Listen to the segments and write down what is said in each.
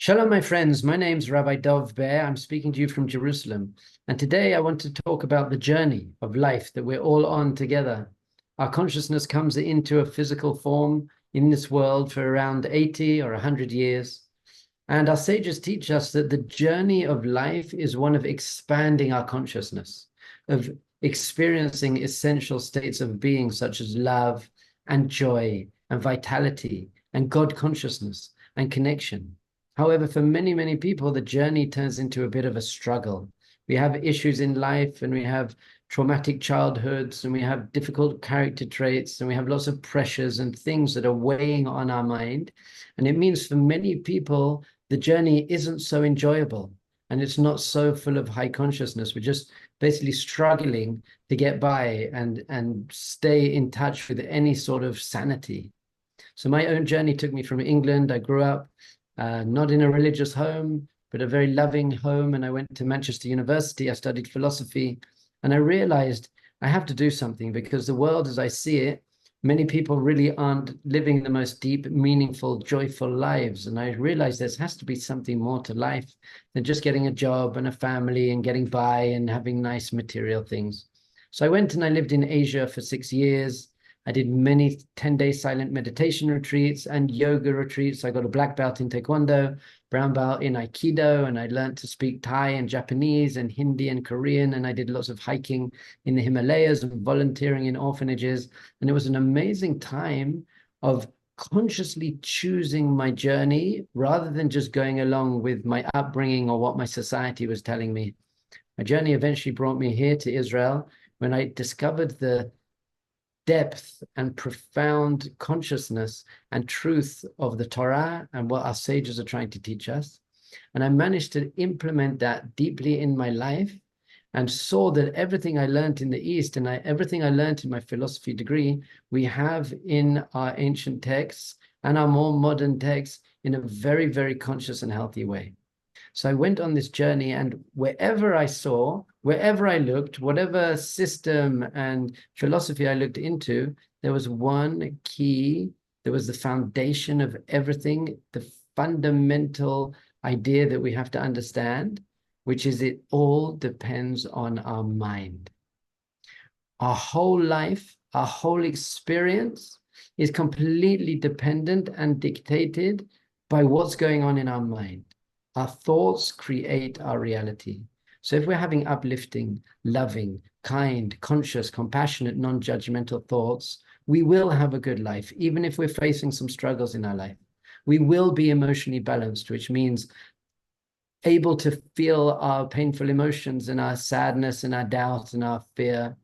Shalom, my friends. My name's Rabbi Dov Bear. I'm speaking to you from Jerusalem. And today I want to talk about the journey of life that we're all on together. Our consciousness comes into a physical form in this world for around 80 or 100 years. And our sages teach us that the journey of life is one of expanding our consciousness, of experiencing essential states of being such as love and joy and vitality and God consciousness and connection. However, for many, many people, the journey turns into a bit of a struggle. We have issues in life and we have traumatic childhoods and we have difficult character traits and we have lots of pressures and things that are weighing on our mind. And it means for many people, the journey isn't so enjoyable and it's not so full of high consciousness. We're just basically struggling to get by and stay in touch with any sort of sanity. So my own journey took me from England. I grew up not in a religious home, but a very loving home. And I went to Manchester University. I studied philosophy. And I realized I have to do something because the world as I see it, many people really aren't living the most deep, meaningful, joyful lives. And I realized there has to be something more to life than just getting a job and a family and getting by and having nice material things. So I went and I lived in Asia for 6 years. I did many 10-day silent meditation retreats and yoga retreats. I got a black belt in Taekwondo, brown belt in Aikido, and I learned to speak Thai and Japanese and Hindi and Korean. And I did lots of hiking in the Himalayas and volunteering in orphanages. And it was an amazing time of consciously choosing my journey rather than just going along with my upbringing or what my society was telling me. My journey eventually brought me here to Israel when I discovered the depth and profound consciousness and truth of the Torah and what our sages are trying to teach us. And I managed to implement that deeply in my life and saw that everything I learned in the East and everything I learned in my philosophy degree, we have in our ancient texts and our more modern texts in a very, very conscious and healthy way. So I went on this journey, and wherever I saw, wherever I looked, whatever system and philosophy I looked into, there was one key, there was the foundation of everything, the fundamental idea that we have to understand, which is it all depends on our mind. Our whole life, our whole experience is completely dependent and dictated by what's going on in our mind. Our thoughts create our reality. So if we're having uplifting, loving, kind, conscious, compassionate, non-judgmental thoughts, we will have a good life, even if we're facing some struggles in our life. We will be emotionally balanced, which means able to feel our painful emotions and our sadness and our doubt and our fear,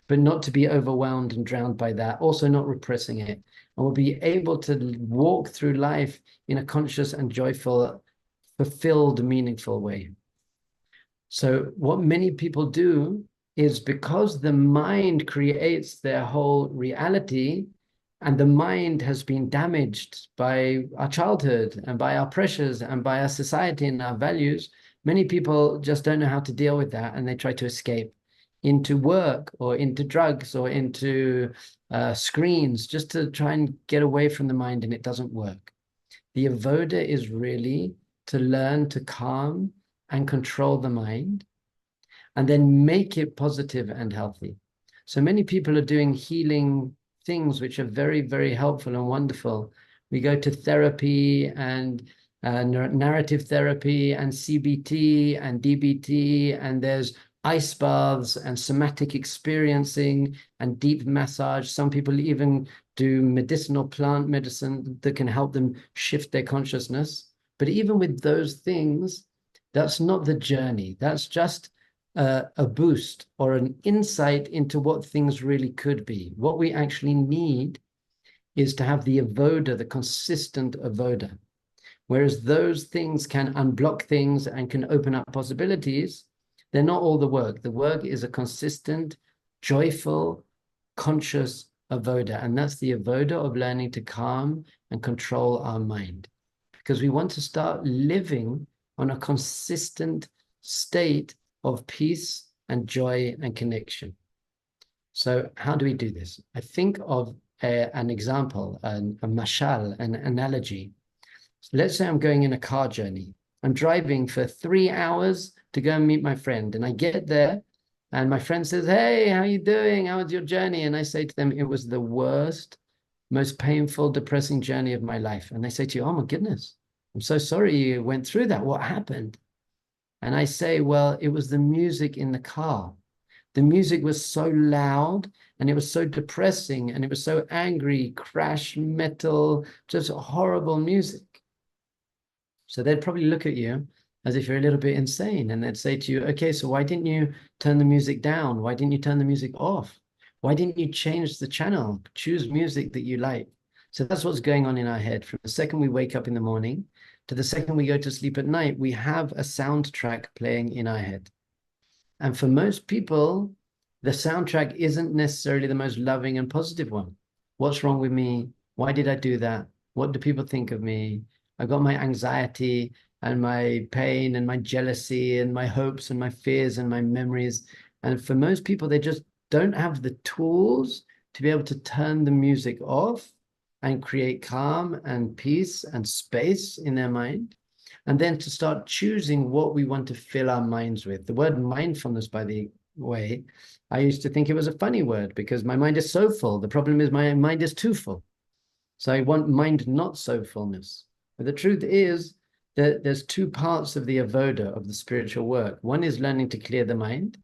but not to be overwhelmed and drowned by that, also not repressing it. And we'll be able to walk through life in a conscious and joyful, fulfilled, meaningful way. So what many people do is because the mind creates their whole reality, and the mind has been damaged by our childhood and by our pressures and by our society and our values, many people just don't know how to deal with that, and they try to escape into work or into drugs or into screens just to try and get away from the mind, and it doesn't work. The avoda is really to learn to calm and control the mind and then make it positive and healthy. So many people are doing healing things which are very, very helpful and wonderful. We go to therapy and narrative therapy and CBT and DBT, and there's ice baths and somatic experiencing and deep massage. Some people even do medicinal plant medicine that can help them shift their consciousness. But even with those things, that's not the journey. That's just a boost or an insight into what things really could be. What we actually need is to have the avoda, the consistent avoda. Whereas those things can unblock things and can open up possibilities, they're not all the work. The work is a consistent, joyful, conscious avoda. And that's the avoda of learning to calm and control our mind. Because we want to start living on a consistent state of peace and joy and connection. So how do we do this? I think of an example, a mashal, an analogy. Let's say I'm going in a car journey. I'm driving for 3 hours to go and meet my friend. And I get there and my friend says, "Hey, how you doing? How was your journey?" And I say to them, "It was the worst, most painful, depressing journey of my life." And they say to you, "Oh my goodness, I'm so sorry you went through that. What happened?" And I say, "Well, it was the music in the car. The music was so loud and it was so depressing and it was so angry, crash metal, just horrible music." So they'd probably look at you as if you're a little bit insane. And they'd say to you, "Okay, so why didn't you turn the music down? Why didn't you turn the music off? Why didn't you change the channel? Choose music that you like." So that's what's going on in our head. From the second we wake up in the morning to the second we go to sleep at night, we have a soundtrack playing in our head. And for most people, the soundtrack isn't necessarily the most loving and positive one. What's wrong with me? Why did I do that? What do people think of me? I've got my anxiety and my pain and my jealousy and my hopes and my fears and my memories. And for most people, they just don't have the tools to be able to turn the music off and create calm and peace and space in their mind, and then to start choosing what we want to fill our minds with. The word mindfulness, by the way, I used to think it was a funny word because my mind is so full. The problem is my mind is too full. So I want mind not so fullness. But the truth is that there's two parts of the avoda, of the spiritual work. One is learning to clear the mind,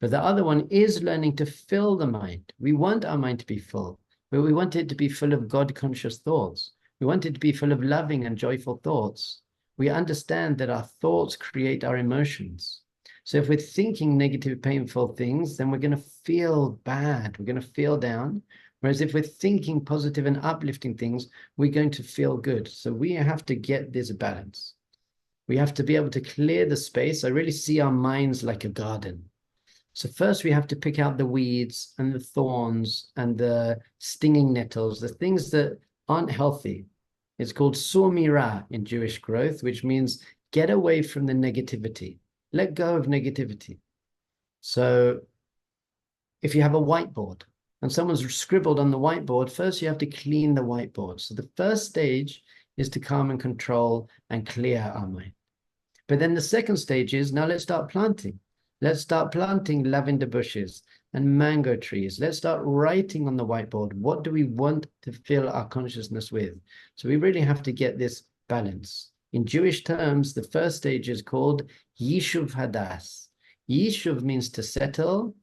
but the other one is learning to fill the mind. We want our mind to be full, but we want it to be full of God-conscious thoughts. We want it to be full of loving and joyful thoughts. We understand that our thoughts create our emotions. So if we're thinking negative, painful things, then we're going to feel bad. We're going to feel down. Whereas if we're thinking positive and uplifting things, we're going to feel good. So we have to get this balance. We have to be able to clear the space. I really see our minds like a garden. So first we have to pick out the weeds and the thorns and the stinging nettles, the things that aren't healthy. It's called surmira in Jewish growth, which means get away from the negativity. Let go of negativity. So if you have a whiteboard and someone's scribbled on the whiteboard, first you have to clean the whiteboard. So the first stage is to calm and control and clear our mind. But then the second stage is, now let's start planting. Let's start planting lavender bushes and mango trees. Let's start writing on the whiteboard. What do we want to fill our consciousness with? So we really have to get this balance. In Jewish terms, the first stage is called Yishuv Hadas. Yishuv means to settle,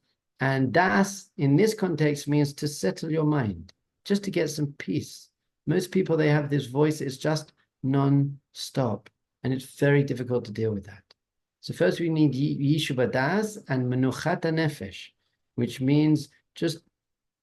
and Das in this context means to settle your mind, just to get some peace. Most people, they have this voice, it's just non-stop, and it's very difficult to deal with that. So first we need Yishuv Hadas and Menuchat Nefesh, which means just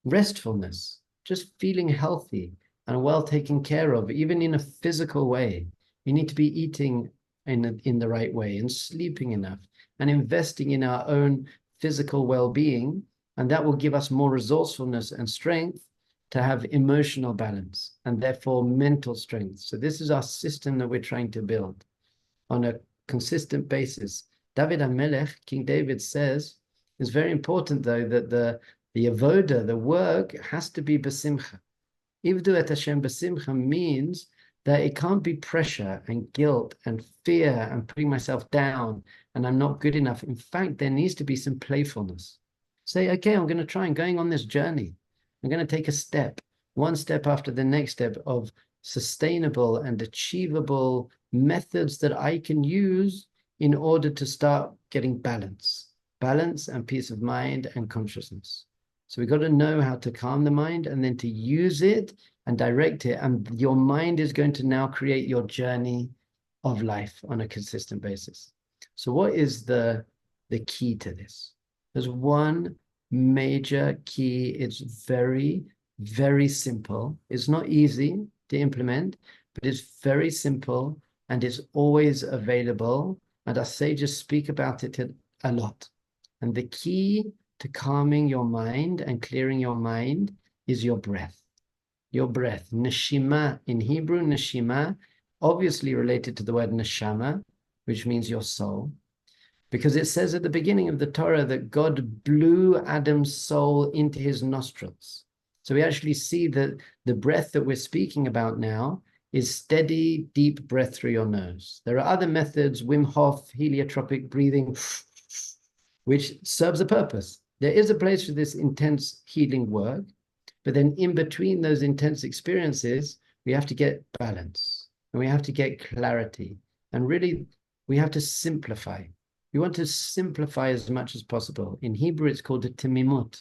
restfulness, just feeling healthy and well taken care of, even in a physical way. We need to be eating in the right way and sleeping enough and investing in our own physical well-being, and that will give us more resourcefulness and strength to have emotional balance and therefore mental strength. So this is our system that we're trying to build on a consistent basis. David HaMelech, King David, says it's very important though that the avoda, the work, has to be besimcha. Ivdu et Hashem besimcha means that it can't be pressure and guilt and fear and putting myself down and I'm not good enough. In fact, there needs to be some playfulness. Say, okay, I'm going to try, I'm going on this journey. I'm going to take a step, one step after the next step of sustainable and achievable methods that I can use in order to start getting balance and peace of mind and consciousness. So we've got to know how to calm the mind and then to use it and direct it. And your mind is going to now create your journey of life on a consistent basis. So what is the key to this? There's one major key. It's very, very simple. It's not easy to implement, but it's very simple and it's always available. And our sages speak about it a lot. And the key to calming your mind and clearing your mind is your breath. Your breath. Neshima, in Hebrew, neshima, obviously related to the word neshama, which means your soul. Because it says at the beginning of the Torah that God blew Adam's soul into his nostrils. So we actually see that the breath that we're speaking about now is steady, deep breath through your nose. There are other methods, Wim Hof, heliotropic breathing, which serves a purpose. There is a place for this intense healing work, but then in between those intense experiences, we have to get balance and we have to get clarity. And really, we have to simplify. We want to simplify as much as possible. In Hebrew, it's called a timimut,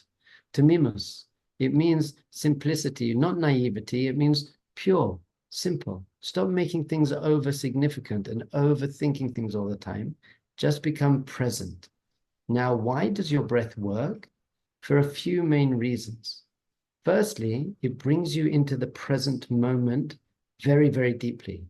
timimus. It means simplicity, not naivety. It means pure, simple. Stop making things over significant and overthinking things all the time. Just become present. Now, why does your breath work? For a few main reasons. Firstly, it brings you into the present moment very, very deeply.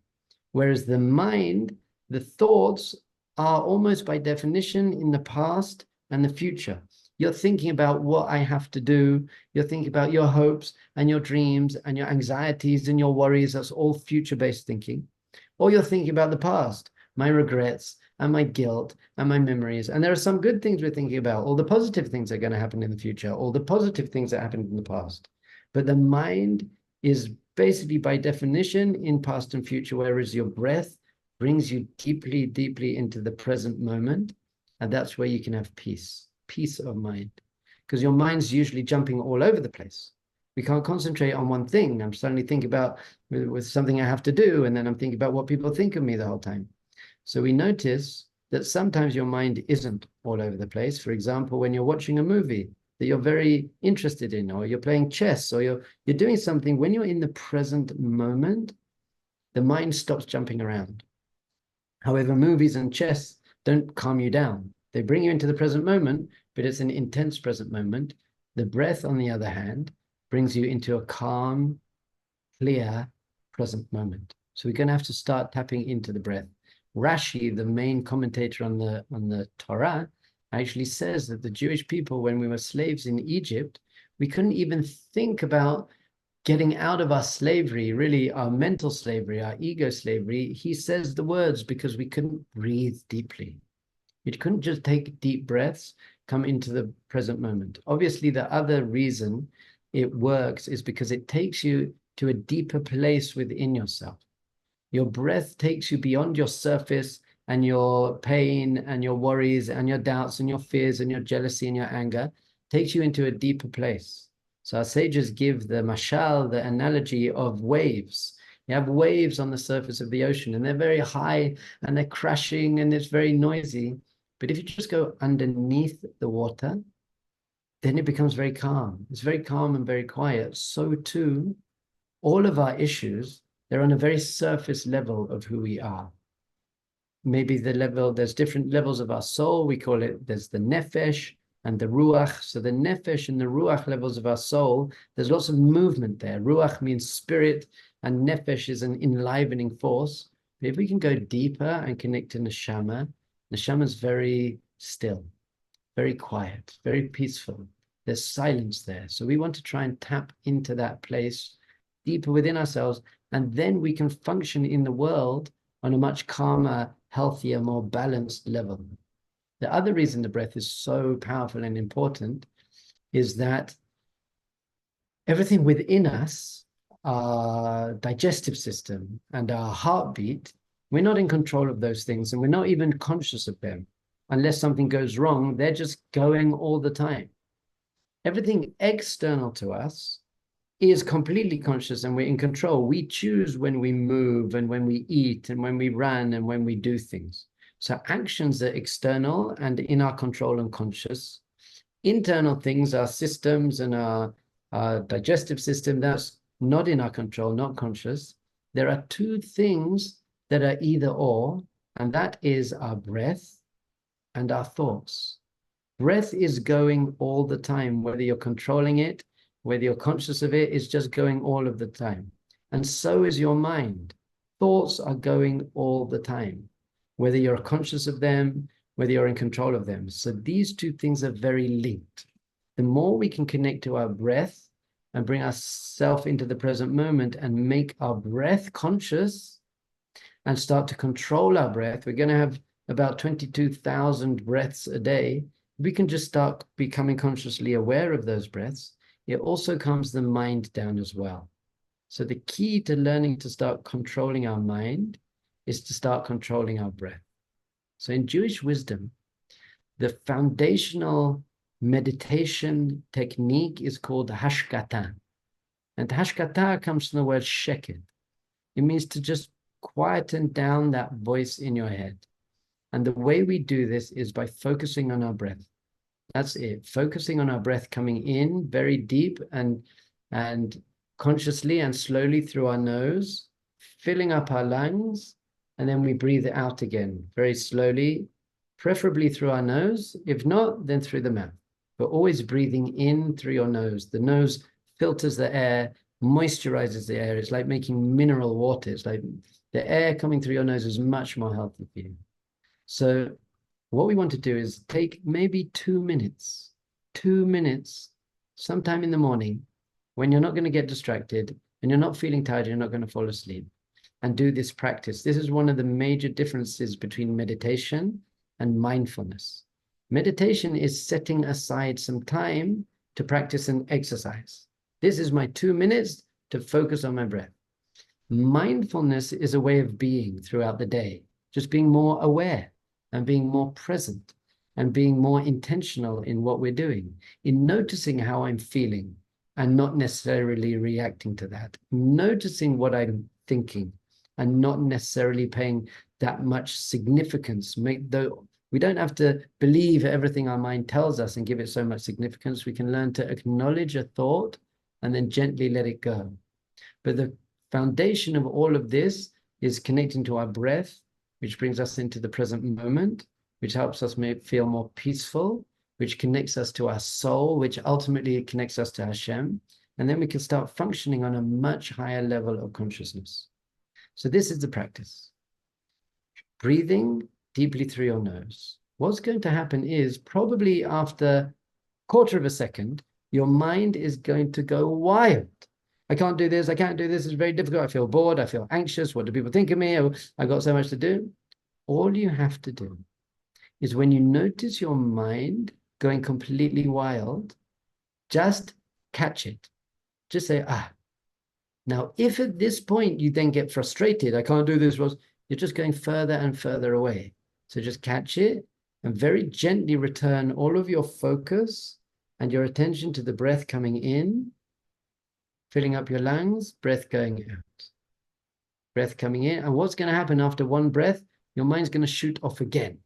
Whereas the mind, the thoughts are almost by definition in the past and the future. You're thinking about what I have to do. You're thinking about your hopes and your dreams and your anxieties and your worries. That's all future-based thinking. Or you're thinking about the past, my regrets and my guilt and my memories. And there are some good things we're thinking about, all the positive things that are going to happen in the future, all the positive things that happened in the past. But the mind is basically by definition in past and future, whereas your breath brings you deeply, deeply into the present moment. And that's where you can have peace of mind. Because your mind's usually jumping all over the place. We can't concentrate on one thing. I'm suddenly thinking about with something I have to do, and then I'm thinking about what people think of me the whole time. So we notice that sometimes your mind isn't all over the place. For example, when you're watching a movie that you're very interested in, or you're playing chess, or you're doing something, when you're in the present moment, the mind stops jumping around. However, movies and chess don't calm you down. They bring you into the present moment, but it's an intense present moment. The breath, on the other hand, brings you into a calm, clear present moment. So we're going to have to start tapping into the breath. Rashi, the main commentator on the Torah, actually says that the Jewish people, when we were slaves in Egypt, we couldn't even think about getting out of our slavery, really our mental slavery, our ego slavery. He says the words because we couldn't breathe deeply. We couldn't just take deep breaths, come into the present moment. Obviously, the other reason it works is because it takes you to a deeper place within yourself. Your breath takes you beyond your surface and your pain and your worries and your doubts and your fears and your jealousy and your anger, takes you into a deeper place. So our sages give the mashal, the analogy of waves. You have waves on the surface of the ocean and they're very high and they're crashing and it's very noisy. But if you just go underneath the water, then it becomes very calm. It's very calm and very quiet. So too, all of our issues, they're on a very surface level of who we are. Maybe there's different levels of our soul. We call it, there's the nefesh and the ruach. So the nefesh and the ruach levels of our soul, there's lots of movement there. Ruach means spirit and nefesh is an enlivening force. But if we can go deeper and connect to neshama, neshama is very still, very quiet, very peaceful. There's silence there. So we want to try and tap into that place deeper within ourselves, and then we can function in the world on a much calmer, healthier, more balanced level. The other reason the breath is so powerful and important is that everything within us, our digestive system and our heartbeat, we're not in control of those things and we're not even conscious of them. Unless something goes wrong, they're just going all the time. Everything external to us is completely conscious and we're in control. We choose when we move and when we eat and when we run and when we do things. So actions are external and in our control and conscious. Internal things, our systems and our digestive system, that's not in our control, not conscious. There are two things that are either or, and that is our breath and our thoughts. Breath is going all the time, whether you're controlling it, whether you're conscious of it, it's just going all of the time. And so is your mind. Thoughts are going all the time, whether you're conscious of them, whether you're in control of them. So these two things are very linked. The more we can connect to our breath and bring ourselves into the present moment and make our breath conscious and start to control our breath, we're going to have about 22,000 breaths a day. We can just start becoming consciously aware of those breaths. It also calms the mind down as well. So the key to learning to start controlling our mind is to start controlling our breath. So in Jewish wisdom, the foundational meditation technique is called hashkata. And hashkata comes from the word sheket. It means to just quieten down that voice in your head. And the way we do this is by focusing on our breath. That's it. Focusing on our breath coming in very deep and consciously and slowly through our nose, filling up our lungs, and then we breathe it out again very slowly, preferably through our nose. If not, then through the mouth. But always breathing in through your nose. The nose filters the air, moisturizes the air. It's like making mineral water. It's like the air coming through your nose is much more healthy for you. So what we want to do is take maybe 2 minutes, sometime in the morning when you're not going to get distracted and you're not feeling tired, you're not going to fall asleep, and do this practice. This is one of the major differences between meditation and mindfulness. Meditation is setting aside some time to practice an exercise. This is my 2 minutes to focus on my breath. Mindfulness is a way of being throughout the day, just being more aware and being more present and being more intentional in what we're doing, in noticing how I'm feeling and not necessarily reacting to that, noticing what I'm thinking and not necessarily paying that much significance. We don't have to believe everything our mind tells us and give it so much significance. We can learn to acknowledge a thought and then gently let it go. But the foundation of all of this is connecting to our breath, which brings us into the present moment, which helps us feel more peaceful, which connects us to our soul, which ultimately connects us to Hashem. And then we can start functioning on a much higher level of consciousness. So this is the practice. Breathing deeply through your nose. What's going to happen is probably after a quarter of a second, your mind is going to go wild. I can't do this. I can't do this. It's very difficult. I feel bored. I feel anxious. What do people think of me? I've got so much to do. All you have to do is when you notice your mind going completely wild, just catch it. Just say, ah. Now, if at this point you then get frustrated, I can't do this, you're just going further and further away. So just catch it and very gently return all of your focus and your attention to the breath coming in, filling up your lungs, breath going out. Breath coming in. And what's going to happen after one breath? Your mind's going to shoot off again.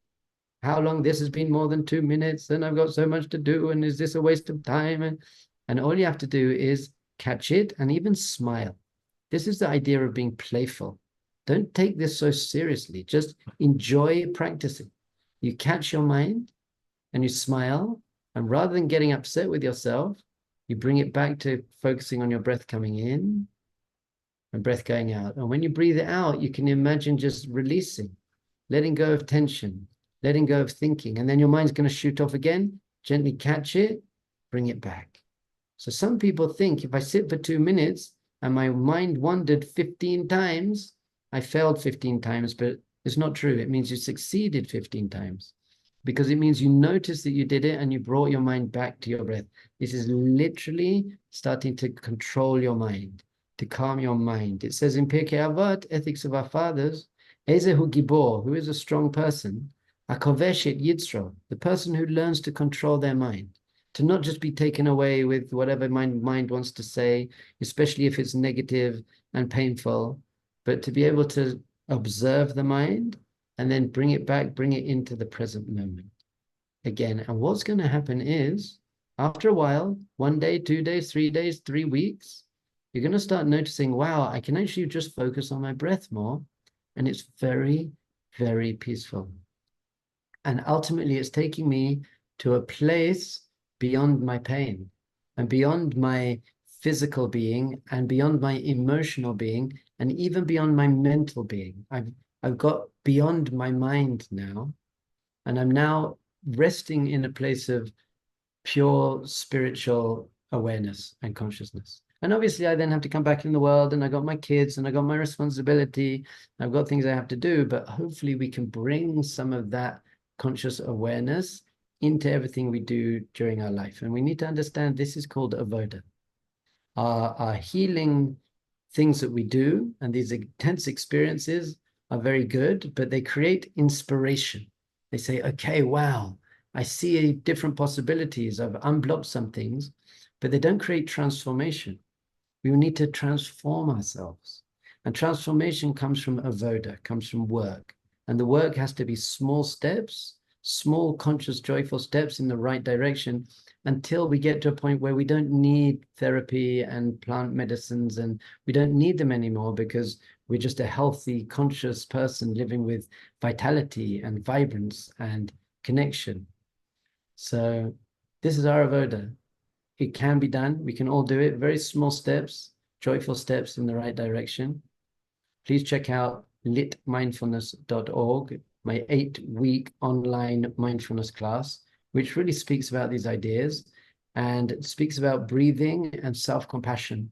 How long? This has been more than 2 minutes and I've got so much to do. And is this a waste of time? And all you have to do is catch it and even smile. This is the idea of being playful. Don't take this so seriously. Just enjoy practicing. You catch your mind and you smile. And rather than getting upset with yourself, you bring it back to focusing on your breath coming in and breath going out. And when you breathe it out, you can imagine just releasing, letting go of tension, letting go of thinking. And then your mind's going to shoot off again. Gently catch it, bring it back. So some people think if I sit for 2 minutes and my mind wandered 15 times, I failed 15 times, but it's not true. It means you succeeded 15 times because it means you noticed that you did it and you brought your mind back to your breath. This is literally starting to control your mind, to calm your mind. It says in Pirkei Avot, Ethics of Our Fathers, Ezehu Gibor, who is a strong person, Hakovesh et Yitzro, the person who learns to control their mind, to not just be taken away with whatever my mind wants to say, especially if it's negative and painful, but to be able to observe the mind and then bring it back, bring it into the present moment again. And what's going to happen is, after a while, 1 day, 2 days, 3 days, 3 weeks, you're going to start noticing, wow, I can actually just focus on my breath more. And it's very, very peaceful. And ultimately, it's taking me to a place beyond my pain and beyond my physical being and beyond my emotional being and even beyond my mental being. I've got beyond my mind now, and I'm now resting in a place of pure spiritual awareness and consciousness. And obviously I then have to come back in the world and I got my kids and I got my responsibility. I've got things I have to do, but hopefully we can bring some of that conscious awareness into everything we do during our life. And we need to understand this is called avoda. Our healing things that we do, and these intense experiences are very good, but they create inspiration. They say, okay, wow, I see different possibilities. I've unblocked some things, but they don't create transformation. We need to transform ourselves. And transformation comes from avoda, comes from work. And the work has to be small steps, small, conscious, joyful steps in the right direction until we get to a point where we don't need therapy and plant medicines, and we don't need them anymore because we're just a healthy, conscious person living with vitality and vibrance and connection. So this is our avoda. It can be done. We can all do it. Very small steps, joyful steps in the right direction. Please check out litmindfulness.org, my 8-week online mindfulness class, which really speaks about these ideas and speaks about breathing and self-compassion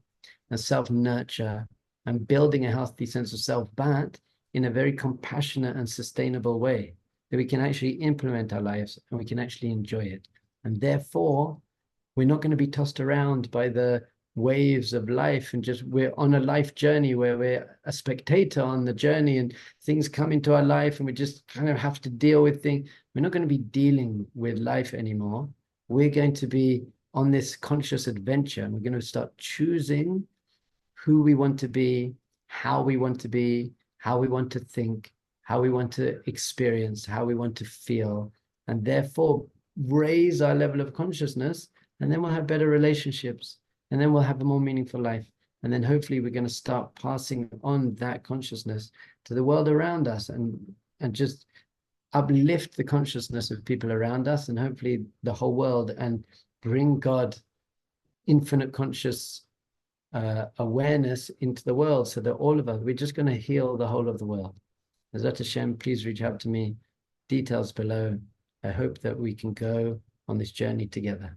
and self-nurture and building a healthy sense of self, but in a very compassionate and sustainable way that we can actually implement our lives and we can actually enjoy it. And therefore, we're not going to be tossed around by the waves of life and just we're on a life journey where we're a spectator on the journey and things come into our life and we just kind of have to deal with things. We're not going to be dealing with life anymore. We're going to be on this conscious adventure, and we're going to start choosing who we want to be, how we want to be, how we want to think, how we want to experience, how we want to feel, and therefore raise our level of consciousness. And then we'll have better relationships, and then we'll have a more meaningful life. And then hopefully we're going to start passing on that consciousness to the world around us and just uplift the consciousness of people around us and hopefully the whole world, and bring God, infinite conscious awareness into the world so that all of us, we're just going to heal the whole of the world. Azat Hashem, please reach out to me. Details below. I hope that we can go on this journey together.